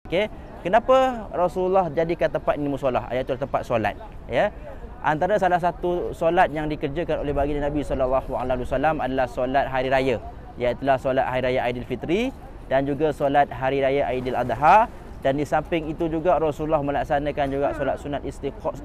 Okey, kenapa Rasulullah jadikan tempat ini musolah, iaitu tempat solat, ya? Antara salah satu solat yang dikerjakan oleh baginda Nabi sallallahu alaihi wasallam adalah solat hari raya, iaitu solat hari raya Aidilfitri dan juga solat hari raya Aidil Adha. Dan di samping itu juga Rasulullah melaksanakan juga solat sunat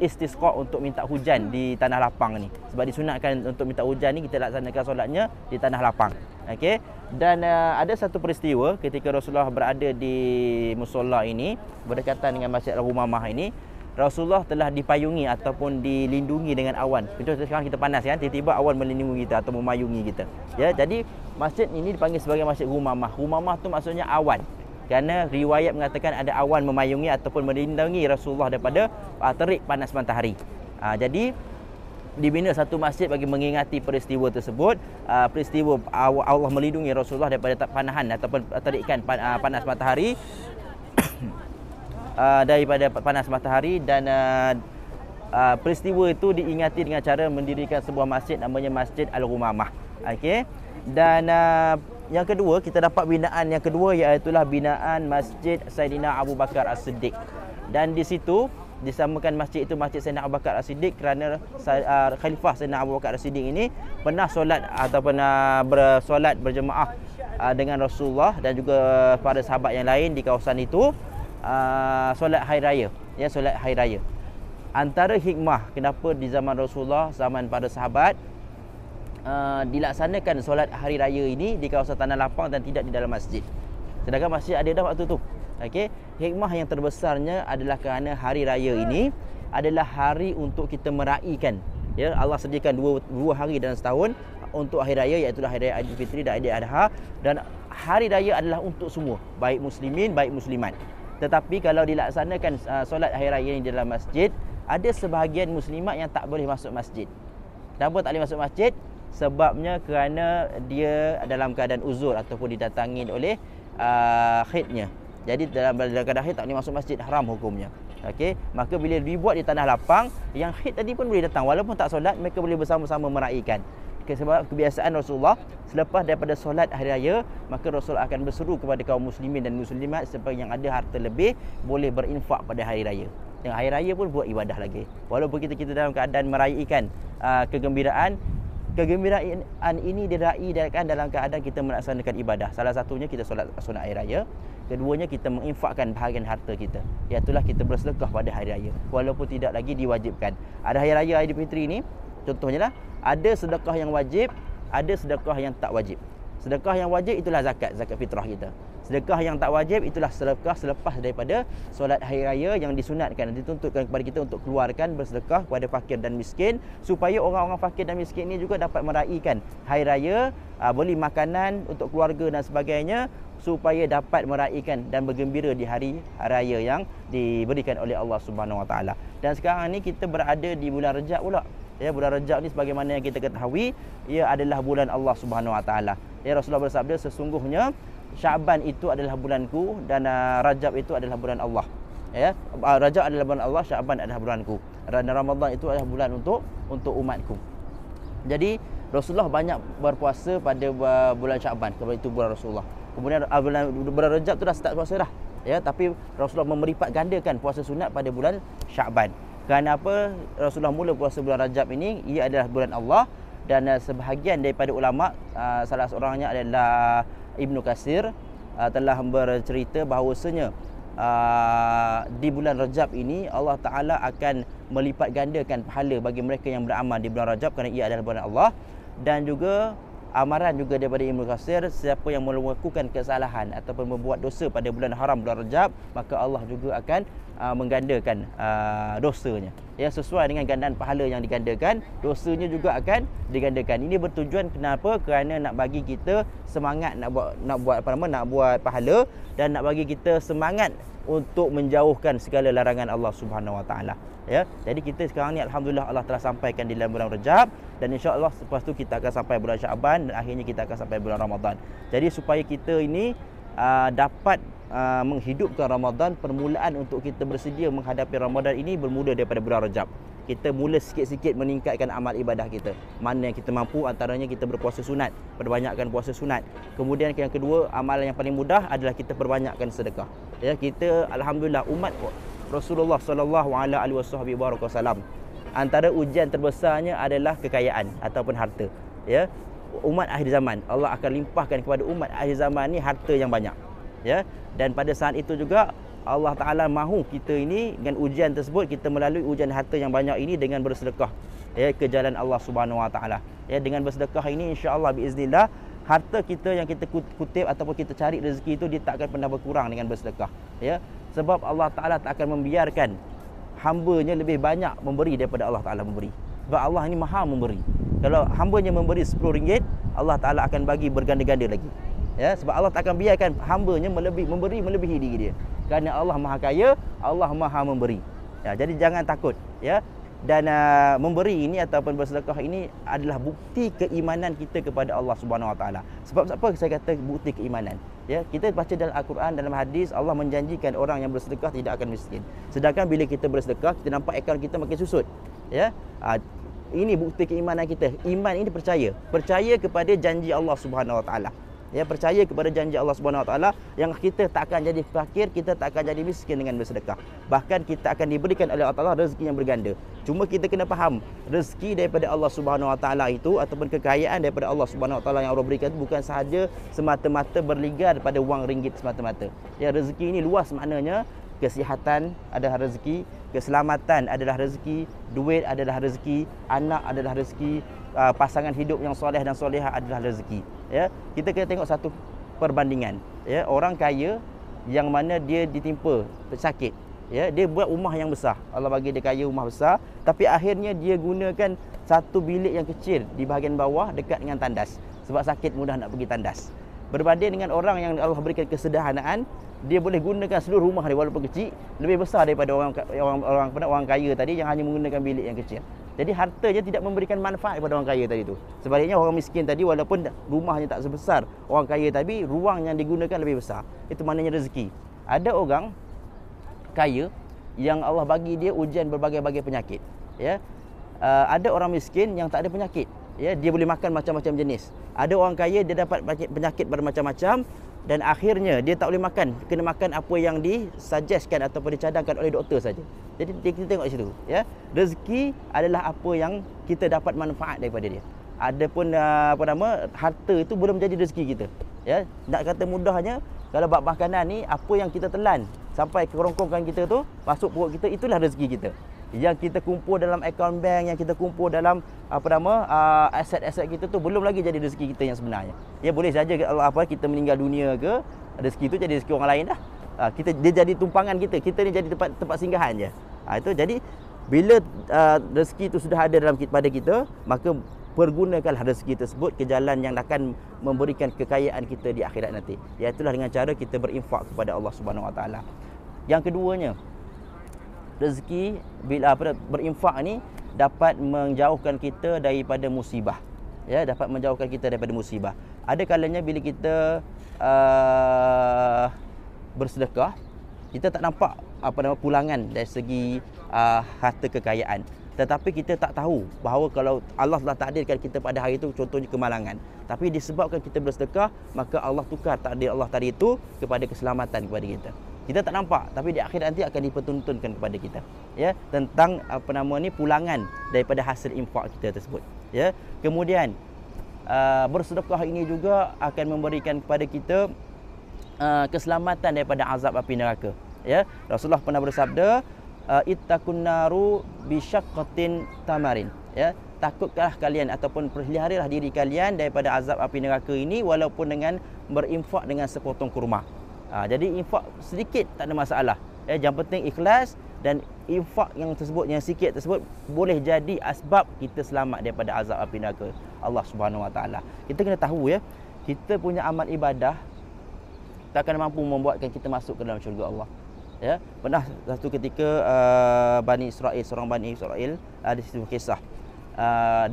istisqa untuk minta hujan di tanah lapang ni. Sebab disunatkan untuk minta hujan ni, kita laksanakan solatnya di tanah lapang. Okey. Dan ada satu peristiwa ketika Rasulullah berada di musola ini berdekatan dengan Masjid Al-Humamah ini, Rasulullah telah dipayungi ataupun dilindungi dengan awan. Contoh sekarang kita panas kan, tiba-tiba awan melindungi kita atau memayungi kita. Ya, jadi masjid ini dipanggil sebagai Masjid Humamah. Humamah tu maksudnya awan. Kerana riwayat mengatakan ada awan memayungi ataupun melindungi Rasulullah daripada terik panas matahari. Jadi dibina satu masjid bagi mengingati peristiwa tersebut, peristiwa Allah melindungi Rasulullah daripada panahan ataupun terikan panas matahari daripada panas matahari. Dan peristiwa itu diingati dengan cara mendirikan sebuah masjid namanya Masjid Al-Humamah. Okey. Dan yang kedua, kita dapat binaan yang kedua, iaitu binaan Masjid Saidina Abu Bakar As-Siddiq. Dan di situ disamakan masjid itu Masjid Saidina Abu Bakar As-Siddiq kerana Khalifah Saidina Abu Bakar As-Siddiq ini pernah solat ataupun bersolat berjemaah dengan Rasulullah dan juga para sahabat yang lain di kawasan itu, solat hari raya, ya, solat hari raya. Antara hikmah kenapa di zaman Rasulullah, zaman para sahabat, dilaksanakan solat hari raya ini di kawasan tanah lapang dan tidak di dalam masjid, sedangkan masjid ada dah waktu tu. Okey, hikmah yang terbesarnya adalah kerana hari raya ini adalah hari untuk kita meraihkan, ya, Allah sediakan dua hari dalam setahun untuk hari raya, iaitu hari raya Aidilfitri dan Aidil Adha. Dan hari raya adalah untuk semua, baik muslimin baik muslimat. Tetapi kalau dilaksanakan solat hari raya ini di dalam masjid, ada sebahagian muslimat yang tak boleh masuk masjid. Kenapa tak boleh masuk masjid? Sebabnya kerana dia dalam keadaan uzur ataupun didatangi oleh khidnya. Jadi dalam keadaan khid tak boleh masuk masjid, haram hukumnya. Okey, maka bila dibuat di tanah lapang, yang khid tadi pun boleh datang walaupun tak solat, mereka boleh bersama-sama meraihkan. Sebab kebiasaan Rasulullah selepas daripada solat hari raya, maka Rasul akan berseru kepada kaum muslimin dan muslimat supaya yang ada harta lebih boleh berinfak pada hari raya. Yang hari raya pun buat ibadah lagi. Walaupun kita dalam keadaan meraihkan kegembiraan ini diraihkan dalam keadaan kita melaksanakan ibadah. Salah satunya kita solat sunat hari raya. Keduanya kita menginfakkan bahagian harta kita, iaitulah kita bersedekah pada hari raya walaupun tidak lagi diwajibkan. Ada hari raya Aidilfitri ini, contohnya ada sedekah yang wajib, ada sedekah yang tak wajib. Sedekah yang wajib itulah zakat fitrah kita. Sedekah yang tak wajib itulah sedekah selepas daripada solat hari raya yang disunatkan, dituntutkan kepada kita untuk keluarkan bersedekah kepada fakir dan miskin, supaya orang-orang fakir dan miskin ini juga dapat meraihkan hari raya, beli makanan untuk keluarga dan sebagainya, supaya dapat meraihkan dan bergembira di hari raya yang diberikan oleh Allah Subhanahu Wa Taala. Dan sekarang ni kita berada di bulan Rejab pula. Ya, bulan Rejab ni sebagaimana yang kita ketahui, ia adalah bulan Allah Subhanahu Wa Taala. Ya, Rasulullah bersabda, sesungguhnya Syaban itu adalah bulanku dan Rajab itu adalah bulan Allah. Ya, Rajab adalah bulan Allah, Syaban adalah bulanku. Dan Ramadan itu adalah bulan untuk umatku. Jadi Rasulullah banyak berpuasa pada bulan Syaban, kerana itu bulan Rasulullah. Kemudian bulan Rajab tu dah start puasa dah. Ya, tapi Rasulullah memeripat gandakan puasa sunat pada bulan Syaban. Kerana apa? Rasulullah mula puasa bulan Rajab ini, ia adalah bulan Allah. Dan sebahagian daripada ulama, salah seorangnya adalah Ibnu Katsir, telah bercerita bahawasanya di bulan Rajab ini Allah Ta'ala akan melipat gandakan pahala bagi mereka yang beramal di bulan Rajab kerana ia adalah bulan Allah. Dan juga amaran juga daripada Ibnu Katsir, siapa yang melakukan kesalahan ataupun membuat dosa pada bulan haram, bulan Rajab, maka Allah juga akan menggandakan dosanya. Ya, sesuai dengan gandaan pahala yang digandakan, dosanya juga akan digandakan. Ini bertujuan kenapa? Kerana nak bagi kita semangat nak buat pahala, dan nak bagi kita semangat untuk menjauhkan segala larangan Allah Subhanahu Wa Taala. Ya, jadi kita sekarang ni alhamdulillah Allah telah sampaikan di dalam bulan Rajab, dan insya-Allah selepas tu kita akan sampai bulan Syaban, dan akhirnya kita akan sampai bulan Ramadan. Jadi supaya kita ini dapat menghidupkan Ramadan, permulaan untuk kita bersedia menghadapi Ramadan ini bermula daripada bulan Rajab. kita mula sikit-sikit meningkatkan amal ibadah kita. Mana yang kita mampu, antaranya kita berpuasa sunat, perbanyakkan puasa sunat. Kemudian yang kedua, amalan yang paling mudah adalah kita perbanyakkan sedekah. Ya, kita alhamdulillah umat Rasulullah sallallahu alaihi wasallam, antara ujian terbesarnya adalah kekayaan ataupun harta. Ya, umat akhir zaman, Allah akan limpahkan kepada umat akhir zaman ni harta yang banyak. Ya, dan pada saat itu juga Allah Ta'ala mahu kita ini dengan ujian tersebut, kita melalui ujian harta yang banyak ini dengan bersedekah, ya, ke jalan Allah Subhanahu Wa Ta'ala. Ya, dengan bersedekah ini insya-Allah biiznillah harta kita yang kita kutip ataupun kita cari rezeki itu dia tak akan pernah berkurang dengan bersedekah. Ya, sebab Allah Ta'ala tak akan membiarkan hamba-Nya lebih banyak memberi daripada Allah Ta'ala memberi. Sebab Allah ini maha memberi. Kalau hamba-Nya memberi RM10, Allah Ta'ala akan bagi berganda-ganda lagi. Ya, sebab Allah tak akan biarkan hamba-Nya memberi melebihi diri dia. Kerana Allah Maha Kaya, Allah Maha Memberi. Ya, jadi jangan takut, ya. Dan memberi ini ataupun bersedekah ini adalah bukti keimanan kita kepada Allah Subhanahu Wa Taala. Sebab apa saya kata bukti keimanan? Ya, kita baca dalam Al-Quran, dalam hadis, Allah menjanjikan orang yang bersedekah tidak akan miskin. Sedangkan bila kita bersedekah, kita nampak akaun kita makin susut. Ya. Ini bukti keimanan kita. Iman ini percaya kepada janji Allah Subhanahu Wa Taala. Ya, percaya kepada janji Allah Subhanahu Wa Taala yang kita tak akan jadi fakir, kita tak akan jadi miskin dengan bersedekah. Bahkan kita akan diberikan oleh Allah Taala rezeki yang berganda. Cuma kita kena faham, rezeki daripada Allah Subhanahu Wa Taala itu ataupun kekayaan daripada Allah Subhanahu Wa Taala yang Allah berikan itu bukan sahaja semata-mata berligar pada wang ringgit semata-mata. Ya, rezeki ini luas maknanya. Kesihatan adalah rezeki, keselamatan adalah rezeki, duit adalah rezeki, anak adalah rezeki, pasangan hidup yang soleh dan solehah adalah rezeki. Ya, kita kena tengok satu perbandingan. Ya, orang kaya yang mana dia ditimpa sakit, ya, dia buat rumah yang besar. Allah bagi dia kaya, rumah besar, tapi akhirnya dia gunakan satu bilik yang kecil di bahagian bawah dekat dengan tandas. Sebab sakit mudah nak pergi tandas. Berbanding dengan orang yang Allah berikan kesederhanaan, dia boleh gunakan seluruh rumah dia walaupun kecil, lebih besar daripada orang kaya tadi yang hanya menggunakan bilik yang kecil. Jadi hartanya tidak memberikan manfaat kepada orang kaya tadi tu. Sebaliknya orang miskin tadi walaupun rumahnya tak sebesar orang kaya tadi, ruang yang digunakan lebih besar. Itu maknanya rezeki. Ada orang kaya yang Allah bagi dia ujian berbagai-bagai penyakit. Ya. Ada orang miskin yang tak ada penyakit. Ya, dia boleh makan macam-macam jenis. Ada orang kaya dia dapat penyakit bermacam-macam dan akhirnya dia tak boleh makan, kena makan apa yang disuggestkan ataupun dicadangkan oleh doktor saja. Jadi kita tengok situ, ya. Rezeki adalah apa yang kita dapat manfaat daripada dia. Adapun harta itu belum menjadi rezeki kita. Ya, nak kata mudahnya, kalau bab makanan ni apa yang kita telan sampai ke kerongkongan kita tu, masuk perut kita, itulah rezeki kita. Yang kita kumpul dalam akaun bank, yang kita kumpul dalam aset-aset kita tu belum lagi jadi rezeki kita yang sebenarnya. Ya, boleh saja kita meninggal dunia ke, rezeki itu jadi rezeki orang lain dah. Dia jadi tumpangan kita. Kita ni jadi tempat singgahan je. Itu jadi bila rezeki itu sudah ada dalam pada kita, maka pergunakanlah rezeki tersebut ke jalan yang akan memberikan kekayaan kita di akhirat nanti. Iaitulah dengan cara kita berinfak kepada Allah Subhanahu Wa Taala. Yang keduanya, rezeki bila berinfak ni dapat menjauhkan kita daripada musibah. Ya, dapat menjauhkan kita daripada musibah. Ada kalanya bila kita bersedekah, kita tak nampak pulangan dari segi harta kekayaan. Tetapi kita tak tahu bahawa kalau Allah telah takdirkan kita pada hari itu, contohnya kemalangan, tapi disebabkan kita bersedekah, maka Allah tukar takdir Allah tadi itu kepada keselamatan kepada kita. Kita tak nampak, tapi di akhirat nanti akan dipertuntunkan kepada kita, ya, tentang pulangan daripada hasil infak kita tersebut. Ya, kemudian bersedekah ini juga akan memberikan kepada kita keselamatan daripada azab api neraka. Ya, Rasulullah pernah bersabda, ittaqun naru bisyaqqatin tamarin. Ya, takutlah kalian ataupun peliharalah diri kalian daripada azab api neraka ini walaupun dengan berinfak dengan sepotong kurma. Jadi infak sedikit tak ada masalah. Yang penting ikhlas, dan infak yang tersebut, yang sikit tersebut boleh jadi asbab kita selamat daripada azab api neraka Allah Subhanahu Wa Taala. Kita kena tahu, ya, kita punya amal ibadah tak akan mampu membuatkan kita masuk ke dalam syurga Allah. Ya, pernah satu ketika seorang Bani Israel ada satu kisah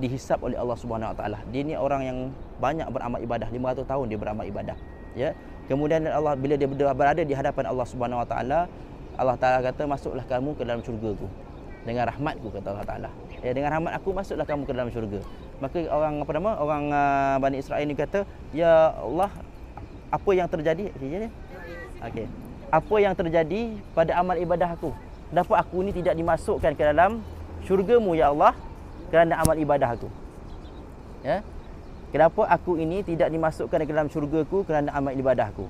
dihisap oleh Allah Subhanahu Wa Taala. Dia ni orang yang banyak beramal ibadah, 500 tahun dia beramal ibadah. Ya. Kemudian Allah bila dia berada di hadapan Allah Subhanahu Wa Taala, Allah Taala kata, masuklah kamu ke dalam syurga-Ku. dengan rahmatku, kata Allah Taala. Ya, dengan rahmat aku masuklah kamu ke dalam syurga. Maka orang orang Bani Israel ni kata, ya Allah, apa yang terjadi? Okey. Apa yang terjadi pada amal ibadah aku? Kenapa aku ni tidak dimasukkan ke dalam syurga-Mu ya Allah kerana amal ibadah aku? Ya. Kenapa aku ini tidak dimasukkan ke dalam syurga-Ku kerana amal ibadah aku?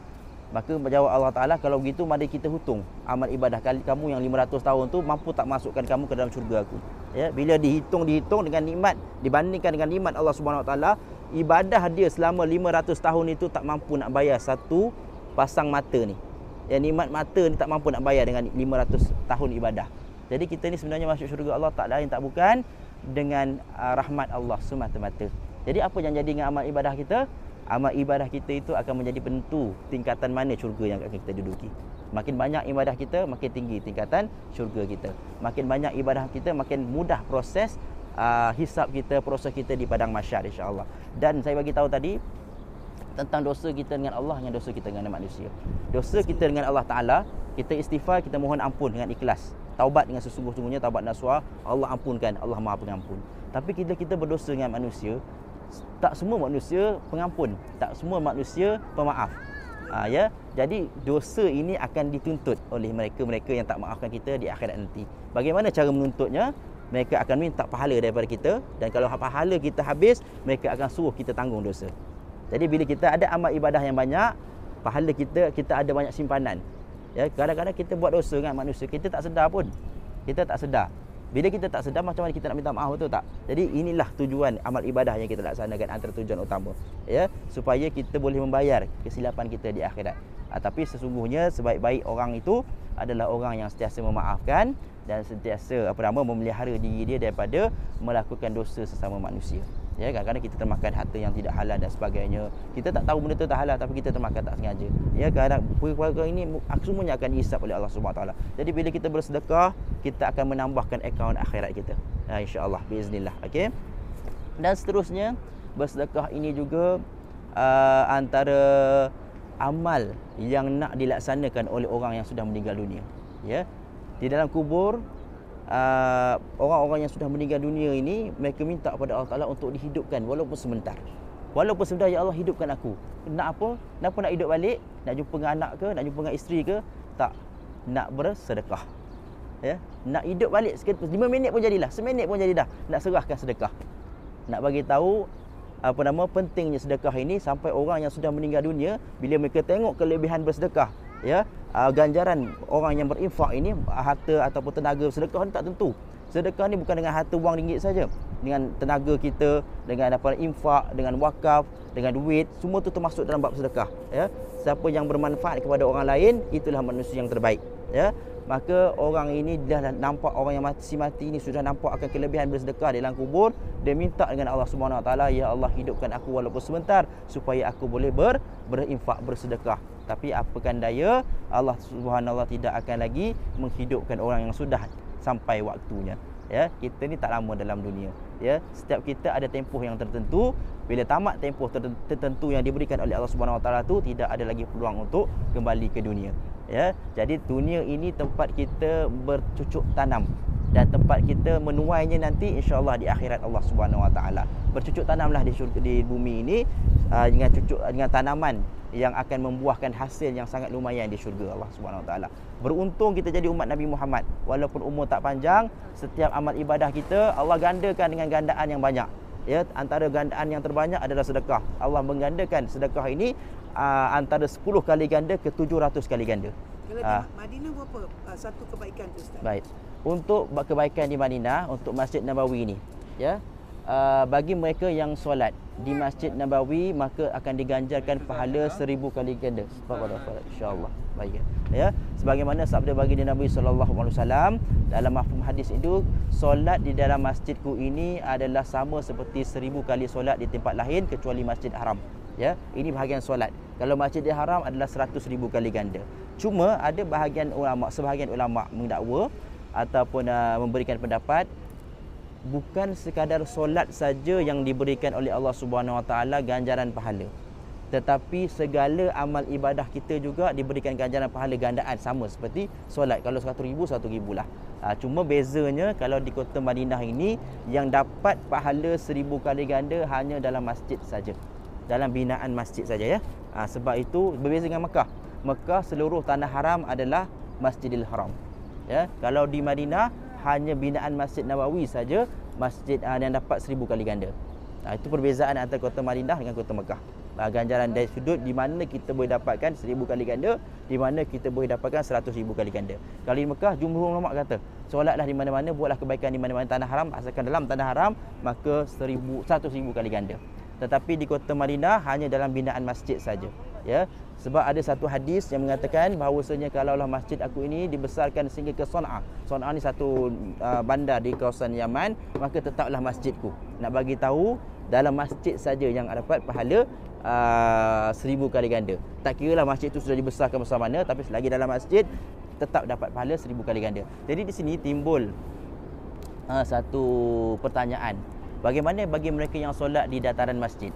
Maka jawab Allah Taala, kalau begitu mari kita hitung amal ibadah kamu yang 500 tahun tu mampu tak masukkan kamu ke dalam syurga aku. Ya, bila dihitung dengan nikmat, dibandingkan dengan nikmat Allah Subhanahu Wa Taala, ibadah dia selama 500 tahun itu tak mampu nak bayar satu pasang mata ni. Ya, nikmat mata ni tak mampu nak bayar dengan 500 tahun ibadah. Jadi kita ni sebenarnya masuk syurga Allah tak lain tak bukan dengan rahmat Allah semata-mata. Jadi apa yang jadi dengan amal ibadah kita? Amal ibadah kita itu akan menjadi penentu tingkatan mana syurga yang akan kita duduki. Makin banyak ibadah kita, makin tinggi tingkatan syurga kita. Makin banyak ibadah kita, makin mudah proses hisab kita, proses kita di padang mahsyar, insya-Allah. Dan saya bagi tahu tadi tentang dosa kita dengan Allah dengan dosa kita dengan manusia. Dosa kita dengan Allah Taala, kita istighfar, kita mohon ampun dengan ikhlas. Taubat dengan sesungguh-sungguhnya, taubat nasuha, Allah ampunkan, Allah Maha Pengampun. Tapi kita berdosa dengan manusia, tak semua manusia pengampun, tak semua manusia pemaaf. Ya, jadi dosa ini akan dituntut oleh mereka yang tak maafkan kita di akhirat nanti. Bagaimana cara menuntutnya? Mereka akan minta pahala daripada kita, dan kalau pahala kita habis, mereka akan suruh kita tanggung dosa. Jadi bila kita ada amal ibadah yang banyak, pahala kita ada banyak simpanan. Ya, kadang-kadang kita buat dosa dengan manusia, kita tak sedar pun. Kita tak sedar. Bila kita tak sedar, macam mana kita nak minta maaf, betul tak? Jadi inilah tujuan amal ibadah yang kita laksanakan, antara tujuan utama, ya, supaya kita boleh membayar kesilapan kita di akhirat. Tapi sesungguhnya sebaik-baik orang itu adalah orang yang sentiasa memaafkan dan sentiasa memelihara diri dia daripada melakukan dosa sesama manusia. Ya, kadang-kadang kita termakan harta yang tidak halal dan sebagainya. Kita tak tahu benda tu tak halal, tapi kita termakan tak sengaja. Ya, kadang perkara ini semuanya akan dihisap oleh Allah Subhanahu Wa Taala. Jadi bila kita bersedekah, kita akan menambahkan akaun akhirat kita. Insya-Allah, biiznillah. Okey. Dan seterusnya, bersedekah ini juga antara amal yang nak dilaksanakan oleh orang yang sudah meninggal dunia. Ya. Di dalam kubur, orang-orang yang sudah meninggal dunia ini, mereka minta kepada Allah Taala untuk dihidupkan walaupun sebentar. Walaupun sebentar, ya Allah, hidupkan aku. Nak apa? Kenapa nak hidup balik? Nak jumpa dengan anak ke? Nak jumpa dengan isteri ke? Tak. Nak bersedekah. Ya, nak hidup balik 5 minit pun jadilah, seminit pun jadi dah. Nak serahkan sedekah. Nak bagi tahu pentingnya sedekah ini, sampai orang yang sudah meninggal dunia, bila mereka tengok kelebihan bersedekah, ya, ganjaran orang yang berinfak ini, harta ataupun tenaga sedekah ni tak tentu. Sedekah ni bukan dengan harta wang ringgit saja, dengan tenaga kita, dengan infak, dengan wakaf, dengan duit, semua tu termasuk dalam bab sedekah. Ya, siapa yang bermanfaat kepada orang lain, itulah manusia yang terbaik. Ya, maka orang ini dah nampak, orang yang mati ini sudah nampak akan kelebihan bersedekah di dalam kubur. Dia minta dengan Allah Subhanahu Wa Taala, ya Allah, hidupkan aku walaupun sebentar supaya aku boleh berinfak, bersedekah. Tapi apakan daya, Allah Subhanahu Wa Taala tidak akan lagi menghidupkan orang yang sudah sampai waktunya. Ya, kita ni tak lama dalam dunia. Ya, setiap kita ada tempoh yang tertentu. Bila tamat tempoh tertentu yang diberikan oleh Allah Subhanahu Wa Taala tu, tidak ada lagi peluang untuk kembali ke dunia. Ya, jadi dunia ini tempat kita bercucuk tanam, dan tempat kita menuainya nanti insya-Allah di akhirat Allah Subhanahu Wa Taala. Bercucuk tanamlah di bumi ini dengan tanaman yang akan membuahkan hasil yang sangat lumayan di syurga Allah Subhanahu Wa Taala. Beruntung kita jadi umat Nabi Muhammad. Walaupun umur tak panjang, setiap amal ibadah kita Allah gandakan dengan gandaan yang banyak. Ya, antara gandaan yang terbanyak adalah sedekah. Allah menggandakan sedekah ini antara 10 kali ganda ke 700 kali ganda. Kalau di Madinah berapa satu kebaikan tu, Ustaz? Baik. Untuk kebaikan di Madinah, untuk Masjid Nabawi ni, ya, bagi mereka yang solat di Masjid Nabawi, maka akan diganjarkan pahala 1000 kali ganda. Subhanallah, insya-Allah. Baik. Ya, sebagaimana sabda baginda Nabi sallallahu alaihi wasallam dalam mafhum hadis itu, solat di dalam masjidku ini adalah sama seperti 1000 kali solat di tempat lain kecuali Masjid Haram. Ya, ini bahagian solat. Kalau Masjidil Haram adalah 100,000 kali ganda. Cuma ada sebahagian ulama mendakwa ataupun memberikan pendapat, bukan sekadar solat saja yang diberikan oleh Allah Subhanahu Wa Taala ganjaran pahala. tetapi segala amal ibadah kita juga diberikan ganjaran pahala gandaan sama seperti solat. Kalau 1,000, 1,000 lah. Cuma bezanya kalau di kota Madinah ini yang dapat pahala 1000 kali ganda hanya dalam masjid saja, dalam binaan masjid saja ya. Sebab itu berbeza dengan Mekah. Mekah seluruh tanah haram adalah Masjidil Haram. Ya, kalau di Madinah hanya binaan Masjid Nabawi saja masjid yang dapat 1000 kali ganda. Itu perbezaan antara kota Madinah dengan kota Mekah. Ganjaran dari sudut di mana kita boleh dapatkan 1000 kali ganda, di mana kita boleh dapatkan 100,000 kali ganda. Kalau di Mekah, jumhur ulama kata, solatlah di mana-mana, buatlah kebaikan di mana-mana tanah haram, asalkan dalam tanah haram, maka 100,000 kali ganda. Tetapi di kota Madinah hanya dalam binaan masjid saja. Ya, sebab ada satu hadis yang mengatakan bahawasanya kalaulah masjid aku ini dibesarkan sehingga ke Sana'a. Sana'a ni satu bandar di kawasan Yaman, maka tetaplah masjidku. Nak bagi tahu dalam masjid saja yang dapat pahala 1000 kali ganda. Tak kiralah masjid itu sudah dibesarkan besar mana, tapi selagi dalam masjid tetap dapat pahala 1000 kali ganda. Jadi di sini timbul satu pertanyaan. Bagaimana bagi mereka yang solat di dataran masjid?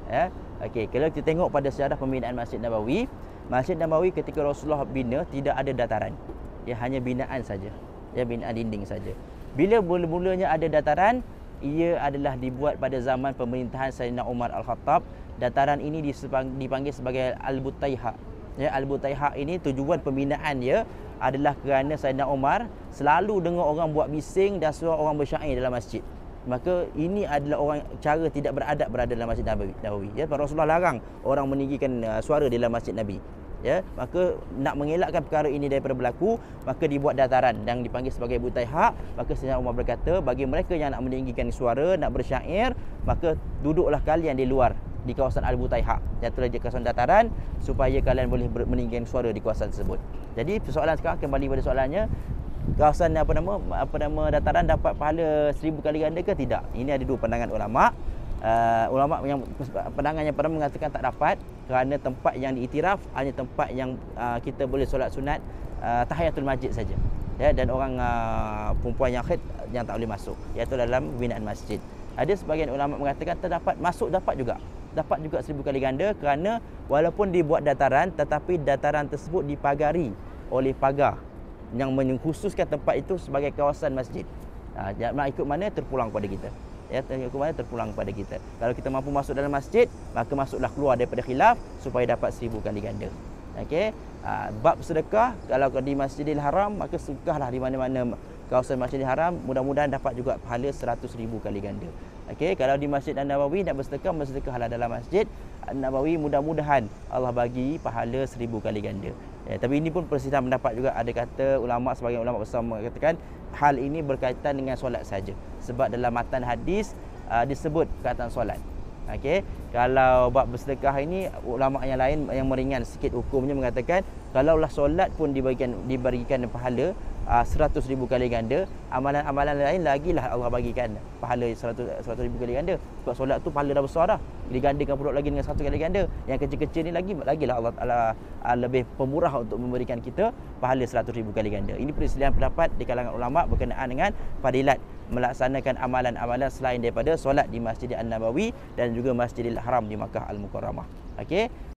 Ya. Okey, kalau kita tengok pada sejarah pembinaan Masjid Nabawi, Masjid Nabawi ketika Rasulullah bina tidak ada dataran. Ia hanya binaan saja. Ya, binaan dinding saja. Bila mula-mulanya ada dataran, ia adalah dibuat pada zaman pemerintahan Sayyidina Umar Al-Khattab. Dataran ini dipanggil sebagai Al-Butaiha. Ya, Al-Butaiha ini tujuan pembinaan dia adalah kerana Sayyidina Umar selalu dengar orang buat bising dan suara orang bersyair dalam masjid. Maka ini adalah orang cara tidak beradab berada dalam Masjid Nabawi. Ya, Rasulullah larang orang meninggikan suara di dalam Masjid Nabi. Ya, maka nak mengelakkan perkara ini daripada berlaku, maka dibuat dataran yang dipanggil sebagai Butaiha. Maka Sayyidina Umar berkata, bagi mereka yang nak meninggikan suara, nak bersyair, maka duduklah kalian di luar di kawasan Al-Butaiha, jatuhlah di kawasan dataran, supaya kalian boleh meninggikan suara di kawasan tersebut. Jadi persoalan sekarang kembali pada soalannya, kawasan apa nama dataran dapat pahala 1000 kali ganda ke tidak? Ini ada dua pandangan ulama. Ulama yang pandangan yang pertama mengatakan tak dapat, kerana tempat yang diiktiraf hanya tempat yang kita boleh solat sunat tahiyatul masjid saja. Ya, dan orang perempuan yang haid yang tak boleh masuk, iaitu dalam binaan masjid. Ada sebahagian ulama mengatakan terdapat masuk dapat juga 1000 kali ganda, kerana walaupun dibuat dataran tetapi dataran tersebut dipagari oleh pagar yang mengkhususkan tempat itu sebagai kawasan masjid. Nak ikut mana terpulang kepada kita. Ya, ikut mana terpulang kepada kita. Kalau kita mampu masuk dalam masjid, maka masuklah keluar daripada khilaf supaya dapat 1000 kali ganda. Okey. Bab sedekah, kalau di Masjidil Haram, maka sedekahlah di mana-mana kawasan Masjidil Haram, mudah-mudahan dapat juga pahala 100,000 kali ganda. Okey, kalau di Masjid An-Nabawi nak bersedekahlah dalam Masjid An-Nabawi, mudah-mudahan Allah bagi pahala 1000 kali ganda. Tapi ini pun perselisihan pendapat juga. Ada kata ulama, sebagian ulama besar mengatakan hal ini berkaitan dengan solat saja, sebab dalam matan hadis disebut perkataan solat. Okey, kalau bab bersedekah ini ulama yang lain yang meringan sikit hukumnya mengatakan kalaulah solat pun diberikan pahala 100,000 kali ganda, amalan-amalan lain lagilah Allah bagikan pahala 100,000 kali ganda. Sebab solat tu pahala dah besar dah, digandakan pula lagi dengan 1 kali ganda. Yang kecil-kecil ni lagilah Allah Taala lebih pemurah untuk memberikan kita pahala 100,000 kali ganda. Ini perselisihan pendapat di kalangan ulama berkenaan dengan fadilat melaksanakan amalan-amalan selain daripada solat di Masjid An-Nabawi dan juga Masjidil Haram di Makkah Al-Mukarramah. Okey.